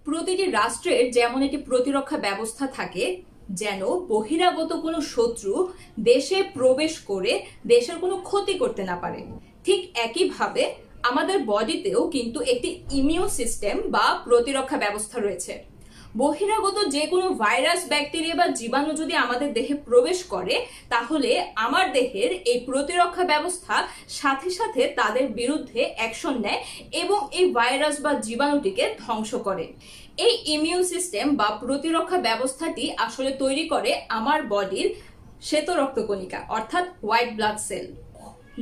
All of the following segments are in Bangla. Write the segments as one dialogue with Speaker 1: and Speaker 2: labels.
Speaker 1: প্রতিটি রাষ্ট্রের যেমন একটি প্রতিরক্ষা ব্যবস্থা থাকে, যেন বহিরাগত কোনো শত্রু দেশে প্রবেশ করে দেশের কোনো ক্ষতি করতে না পারে, ঠিক একইভাবে আমাদের বডিতেও কিন্তু একটি ইমিউন সিস্টেম বা প্রতিরক্ষা ব্যবস্থা রয়েছে। বহিরাগত যে কোনো ভাইরাস, ব্যাকটেরিয়া বা জীবাণু যদি আমাদের দেহে প্রবেশ করে, তাহলে আমার দেহের এই প্রতিরক্ষা ব্যবস্থা সাথে সাথে তাদের বিরুদ্ধে অ্যাকশন নেয় এবং এই ভাইরাস বা জীবাণুটিকে ধ্বংস করে। এই ইমিউন সিস্টেম বা প্রতিরক্ষা ব্যবস্থাটি আসলে তৈরি করে আমার বডির শ্বেত রক্তকণিকা অর্থাৎ হোয়াইট ব্লাড সেল।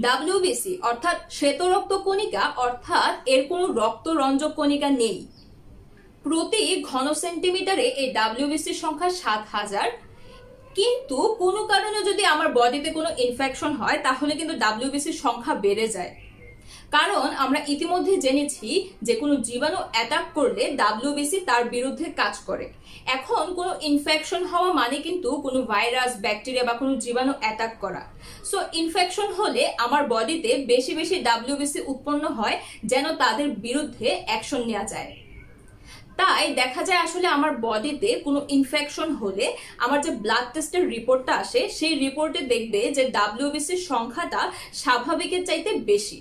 Speaker 1: ডাব্লিউবিসি অর্থাৎ শ্বেত রক্তকণিকা অর্থাৎ এর কোনো রক্তরঞ্জক কণিকা নেই। প্রতি ঘন সেন্টিমিটারে এই ডাব্লিউবিসির সংখ্যা ৭,০০০। কিন্তু কোনো কারণে যদি আমার বডিতে কোনো ইনফেকশন হয়, তাহলে কিন্তু ডাব্লিউবিসির সংখ্যা বেড়ে যায়। কারণ আমরা ইতিমধ্যে জেনেছি যে কোনো জীবাণু অ্যাটাক করলে ডাব্লিউবিসি তার বিরুদ্ধে কাজ করে। এখন কোনো ইনফেকশন হওয়া মানে কিন্তু কোনো ভাইরাস, ব্যাকটেরিয়া বা কোনো জীবাণু অ্যাটাক করা। সো ইনফেকশন হলে আমার বডিতে বেশি বেশি ডাব্লিউবিসি উৎপন্ন হয়, যেন তাদের বিরুদ্ধে অ্যাকশন নেওয়া যায়। তাই দেখা যায় আসলে আমার বডিতে কোনো ইনফেকশন হলে আমার যে ব্লাড টেস্টের রিপোর্টটা আসে, সেই রিপোর্টে দেখবে যে ডাব্লিউবিসির সংখ্যাটা স্বাভাবিকের চাইতে বেশি।